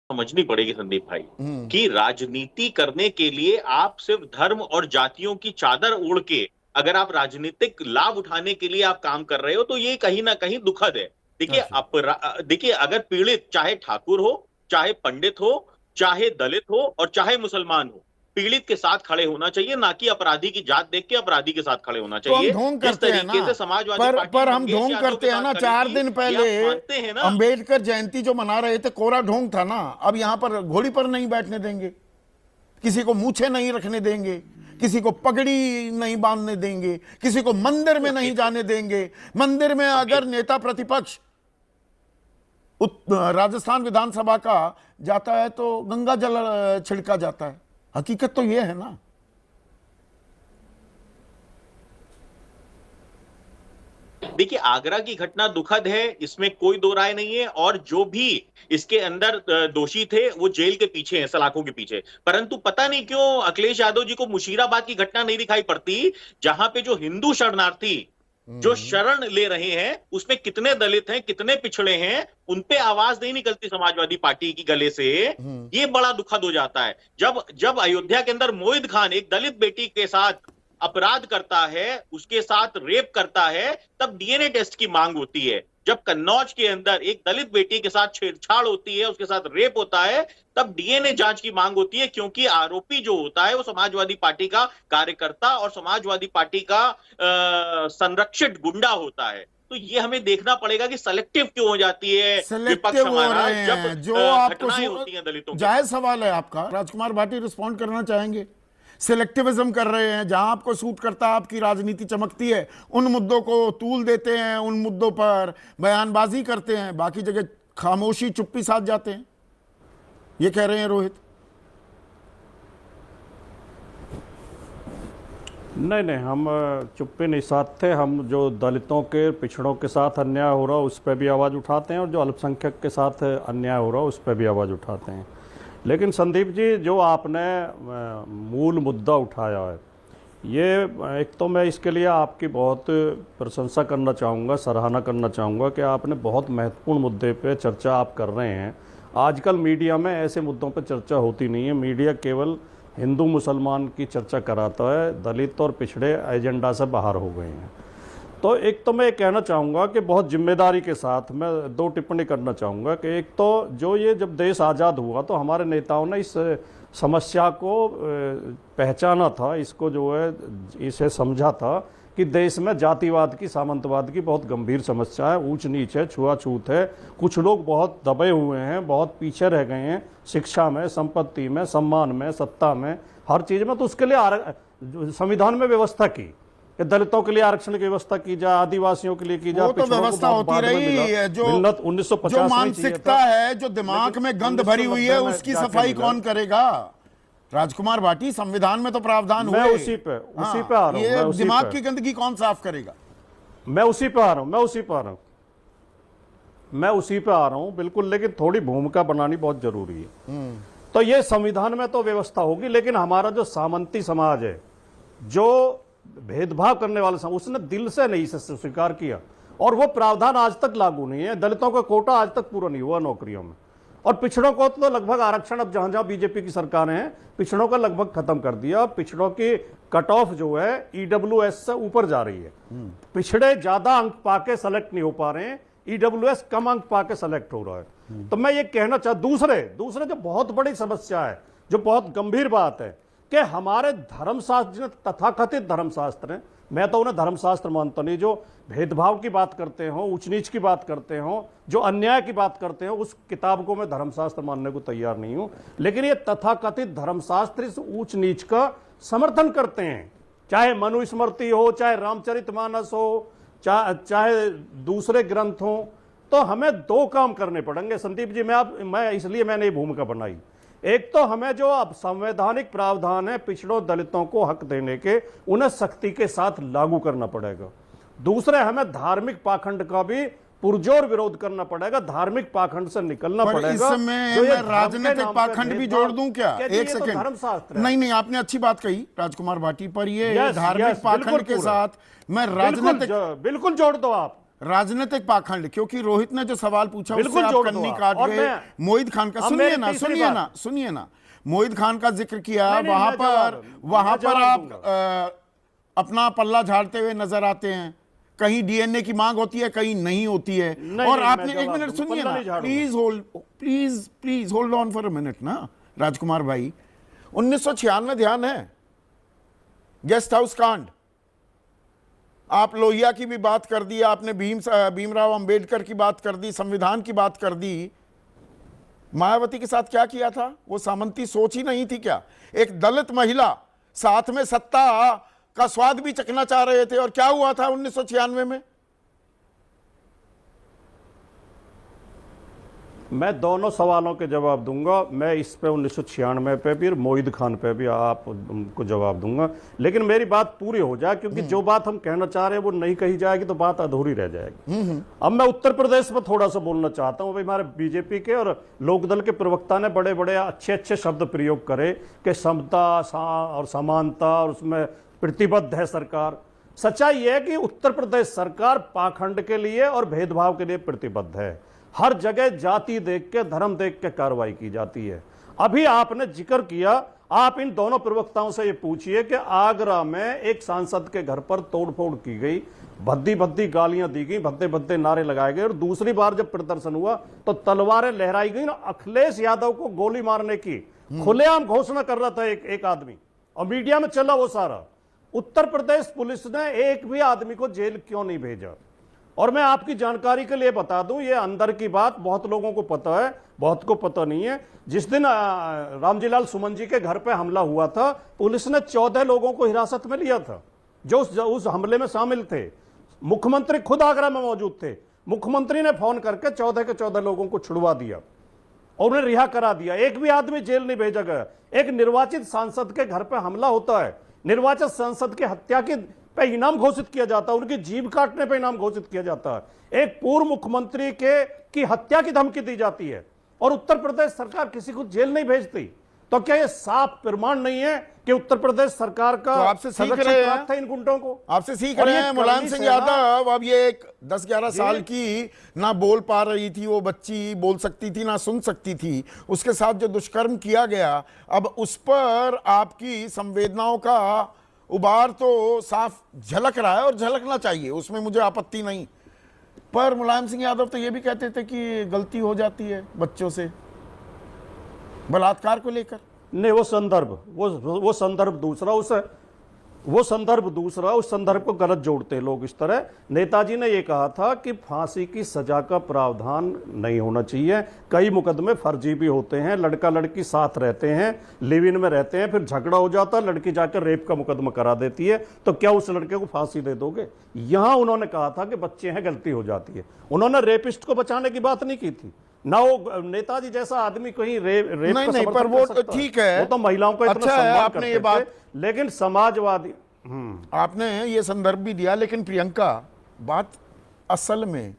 समझनी पड़ेगी संदीप भाई हम्म। कि राजनीति करने के लिए आप सिर्फ धर्म और जातियों की चादर ओढ़ के अगर आप राजनीतिक लाभ उठाने के लिए आप काम कर रहे हो तो ये कहीं ना कहीं दुखद है। देखिए अच्छा। देखिए अगर पीड़ित चाहे ठाकुर हो, चाहे पंडित हो, चाहे दलित हो और चाहे मुसलमान हो, पीड़ित के साथ खड़े होना चाहिए, ना कि अपराधी की जात देख के अपराधी के साथ खड़े होना तो हम चाहिए। ढोंग जिस करते हैं ना, तरीके से समाजवादी पार्टी पर हम मंगेश ढोंग यादव के करते हैं साथ ना। खड़ी 4 दिन थी, ये पहले आप मानते हैं ना? अंबेडकर जयंती जो मना रहे थे, कोरा ढोंग था ना। अब यहां पर घोड़ी पर नहीं बैठने देंगे, किसी को मूछे नहीं रखने देंगे, किसी को पगड़ी नहीं बांधने देंगे, किसी को मंदिर में नहीं जाने देंगे। मंदिर में अगर नेता प्रतिपक्ष राजस्थान विधानसभा का जाता है तो गंगा जल छिड़का जाता है। हकीकत तो यह है ना। देखिए आगरा की घटना दुखद है, इसमें कोई दो राय नहीं है, और जो भी इसके अंदर दोषी थे वो जेल के पीछे हैं, सलाखों के पीछे। परंतु पता नहीं क्यों अखिलेश यादव जी को मुशीराबाद की घटना नहीं दिखाई पड़ती, जहां पे जो हिंदू शरणार्थी जो शरण ले रहे हैं उसमें कितने दलित हैं, कितने पिछड़े हैं, उन पे आवाज नहीं निकलती समाजवादी पार्टी की गले से। ये बड़ा दुखद हो जाता है जब जब अयोध्या के अंदर मोहित खान एक दलित बेटी के साथ अपराध करता है, उसके साथ रेप करता है, तब डीएनए टेस्ट की मांग होती है। जब कन्नौज के अंदर एक दलित बेटी के साथ छेड़छाड़ होती है, उसके साथ रेप होता है, तब डीएनए जांच की मांग होती है, क्योंकि आरोपी जो होता है वो समाजवादी पार्टी का कार्यकर्ता और समाजवादी पार्टी का संरक्षित गुंडा होता है। तो ये हमें देखना पड़ेगा कि सेलेक्टिव क्यों हो जाती है विपक्ष सिलेक्टिव हो हमारा रहे जब हैं जो आपको घटनाएं होती हैं दलितों के जायज साथ। सवाल है आपका। राजकुमार भाटी रिस्पॉन्ड करना चाहेंगे? सिलेक्टिविज्म कर रहे हैं, जहां आपको सूट करता है, आपकी राजनीति चमकती है, उन मुद्दों को तूल देते हैं, उन मुद्दों पर बयानबाजी करते हैं, बाकी जगह खामोशी चुप्पी साध जाते हैं। ये कह रहे हैं रोहित। नहीं नहीं, हम चुप्पी नहीं साधते। हम जो दलितों के पिछड़ों के साथ अन्याय हो रहा है उस पर भी आवाज़ उठाते हैं, और जो अल्पसंख्यक के साथ अन्याय हो रहा है उस पर भी आवाज़ उठाते हैं। लेकिन संदीप जी, जो आपने मूल मुद्दा उठाया है, ये एक तो मैं इसके लिए आपकी बहुत प्रशंसा करना चाहूँगा, सराहना करना चाहूँगा कि आपने बहुत महत्वपूर्ण मुद्दे पे चर्चा आप कर रहे हैं। आजकल मीडिया में ऐसे मुद्दों पे चर्चा होती नहीं है। मीडिया केवल हिंदू मुसलमान की चर्चा कराता है, दलित और पिछड़े एजेंडा से बाहर हो गए हैं। तो एक तो मैं ये कहना चाहूँगा कि बहुत जिम्मेदारी के साथ मैं 2 टिप्पणी करना चाहूँगा कि एक तो जो ये जब देश आज़ाद हुआ तो हमारे नेताओं ने इस समस्या को पहचाना था, इसको जो है इसे समझा था कि देश में जातिवाद की, सामंतवाद की बहुत गंभीर समस्या है, ऊंच नीच है, छुआछूत है, कुछ लोग बहुत दबे हुए हैं, बहुत पीछे रह गए हैं शिक्षा में, संपत्ति में, सम्मान में, सत्ता में, हर चीज़ में। तो उसके लिए संविधान में व्यवस्था की कि दलितों के लिए आरक्षण की व्यवस्था की जाए, आदिवासियों के लिए की जाए। वो तो व्यवस्था होती रही है। जो 1950 मानसिकता है, जो दिमाग में गंद भरी हुई है, उसकी सफाई कौन करेगा? राजकुमार भाटी, संविधान में तो प्रावधान हुए। मैं उसी पे आ रहा हूँ। ये दिमाग की गंदगी कौन साफ करेगा? मैं उसी पे आ रहा हूँ बिल्कुल। लेकिन थोड़ी भूमिका बनानी बहुत जरूरी है। तो ये संविधान में तो व्यवस्था होगी, लेकिन हमारा जो सामंती समाज है, जो भेदभाव करने वाला समाज, उसने दिल से नहीं इसे स्वीकार किया, और वो प्रावधान आज तक लागू नहीं है। दलितों का कोटा आज तक पूरा नहीं हुआ नौकरियों में, और पिछड़ों को तो लगभग आरक्षण, अब जहां जहां बीजेपी की सरकारें हैं, पिछड़ों का लगभग खत्म कर दिया। पिछड़ों की कट ऑफ जो है ईडब्ल्यूएस से ऊपर जा रही है। पिछड़े ज्यादा अंक पाके सेलेक्ट नहीं हो पा रहे हैं, ईडब्ल्यूएस कम अंक पाके सेलेक्ट हो रहा है। तो मैं ये कहना दूसरे जो बहुत बड़ी समस्या है, जो बहुत गंभीर बात है, कि हमारे धर्मशास्त्र, तथाकथित धर्मशास्त्र हैं, मैं तो उन्हें धर्मशास्त्र मानता नहीं, जो भेदभाव की बात करते हो, ऊंच नीच की बात करते हो, जो अन्याय की बात करते हो, उस किताब को मैं धर्मशास्त्र मानने को तैयार नहीं हूं। लेकिन ये तथाकथित धर्मशास्त्र इस ऊंच नीच का समर्थन करते हैं, चाहे मनुस्मृति हो, चाहे रामचरितमानस हो, चाहे दूसरे ग्रंथ हो। तो हमें 2 काम करने पड़ेंगे संदीप जी। मैं इसलिए मैंने ये भूमिका बनाई। एक तो हमें जो अब संवैधानिक प्रावधान है पिछड़ों दलितों को हक देने के, उन्हें सख्ती के साथ लागू करना पड़ेगा। दूसरे, हमें धार्मिक पाखंड का भी पुरजोर विरोध करना पड़ेगा, धार्मिक पाखंड से निकलना पड़ेगा। इसमें मैं राजनीतिक पाखंड भी जोड़ दूं क्या? एक सेकंड। धर्मशास्त्र नहीं, आपने अच्छी बात कही राजकुमार भाटी, पर ये धार्मिक पाखंड के साथ मैं राजनीतिक, बिल्कुल जोड़ दो आप। राजनीतिक पाखंड, क्योंकि रोहित ने जो सवाल पूछा बिल्कुल उससे आप जोड़ दो कन्नी आप। काट और गए। मैं- मोहित खान का अब सुनिए मेरी ना, तीसरी सुनिए बात। ना, सुनिए ना, मोहित खान का जिक्र किया। नहीं, वहां मैं पर मैं जवाब आप दूंगा। अपना पल्ला झाड़ते हुए नजर आते हैं। कहीं डीएनए की मांग होती है, कहीं नहीं होती है। नहीं, और नहीं, आपने मैं एक जवाब मिनट दूंगा, सुनिए पल्ला ना, नहीं झाड़ूंगा। Please hold on for a minute ना राजकुमार भाई। 1996 ध्यान है, गेस्ट हाउस कांड। आप लोहिया की भी बात कर दी, आपने भीमराव अंबेडकर की बात कर दी, संविधान की बात कर दी। मायावती के साथ क्या किया था? वो सामंती सोच ही नहीं थी क्या? एक दलित महिला साथ में सत्ता का स्वाद भी चखना चाह रहे थे, और क्या हुआ था 1996 में? मैं दोनों सवालों के जवाब दूंगा। मैं इस पे 1996 पे भी और मोहित खान पे भी आप उनको जवाब दूंगा, लेकिन मेरी बात पूरी हो जाए, क्योंकि जो बात हम कहना चाह रहे हैं वो नहीं कही जाएगी तो बात अधूरी रह जाएगी। अब मैं उत्तर प्रदेश में थोड़ा सा बोलना चाहता हूं। भाई, हमारे बीजेपी के और लोकदल के प्रवक्ता ने बड़े बड़े अच्छे शब्द प्रयोग करे कि समता और समानता और उसमें प्रतिबद्ध है सरकार। सच्चाई यह है कि उत्तर प्रदेश सरकार पाखंड के लिए और भेदभाव के लिए प्रतिबद्ध है। हर जगह जाति देख के, धर्म देख के कार्रवाई की जाती है। अभी आपने जिक्र किया, आप इन दोनों प्रवक्ताओं से ये पूछिए कि आगरा में एक सांसद के घर पर तोड़फोड़ की गई, भद्दी भद्दी गालियां दी गई, भद्दे भद्दे नारे लगाए गए, और दूसरी बार जब प्रदर्शन हुआ तो तलवारें लहराई गई ना। अखिलेश यादव को गोली मारने की खुलेआम घोषणा कर रहा था एक आदमी, और मीडिया में चला वो सारा। उत्तर प्रदेश पुलिस ने एक भी आदमी को जेल क्यों नहीं भेजा? और मैं आपकी जानकारी के लिए बता दूं, ये अंदर की बात बहुत लोगों को पता है, बहुत को पता नहीं है। जिस दिन रामजीलाल सुमन जी के घर पे हमला हुआ था, पुलिस ने 14 लोगों को हिरासत में लिया था जो उस हमले में शामिल थे। मुख्यमंत्री खुद आगरा में मौजूद थे। मुख्यमंत्री ने फोन करके 14 के 14 लोगों को छुड़वा दिया और उन्हें रिहा करा दिया। एक भी आदमी जेल नहीं भेजा गया। एक निर्वाचित सांसद के घर पे हमला होता है, निर्वाचित सांसद की हत्या पे इनाम घोषित किया जाता है, उनकी जीभ काटने पे इनाम घोषित किया जाता है। एक पूर्व मुख्यमंत्री की हत्या की धमकी दी जाती है, और उत्तर प्रदेश सरकार किसी को जेल नहीं भेजती। तो क्या ये साफ प्रमाण नहीं है कि उत्तर प्रदेश सरकार का तो आपसे सीख रहे हैं, था इन गुंडों को? आपसे सीख और रहे ये हैं मुलायम करनी सिंह से ना- यादव। अब ये एक 10-11 साल की ना बोल पा रही थी वो बच्ची, बोल सकती थी ना सुन सकती थी, उसके साथ जो दुष्कर्म किया गया, अब उस पर आपकी संवेदनाओं का उबार तो साफ झलक रहा है, और झलकना चाहिए, उसमें मुझे आपत्ति नहीं। पर मुलायम सिंह यादव तो ये भी कहते थे कि गलती हो जाती है बच्चों से बलात्कार को लेकर। नहीं, वो संदर्भ दूसरा, उस संदर्भ को गलत जोड़ते हैं लोग इस तरह। नेताजी ने यह कहा था कि फांसी की सजा का प्रावधान नहीं होना चाहिए। कई मुकदमे फर्जी भी होते हैं, लड़का लड़की साथ रहते हैं, लिव इन में रहते हैं, फिर झगड़ा हो जाता है, लड़की जाकर रेप का मुकदमा करा देती है, तो क्या उस लड़के को फांसी दे दोगे? यहां उन्होंने कहा था कि बच्चे हैं, गलती हो जाती है। उन्होंने रेपिस्ट को बचाने की बात नहीं की थी ना। वो नेताजी जैसा आदमी कहीं रेप नहीं, पर वो ठीक है, वो तो महिलाओं का इतना अच्छा है, सम्मान आपने करते ये बात, थे, लेकिन समाजवादी आपने ये संदर्भ भी दिया, लेकिन प्रियंका, बात असल में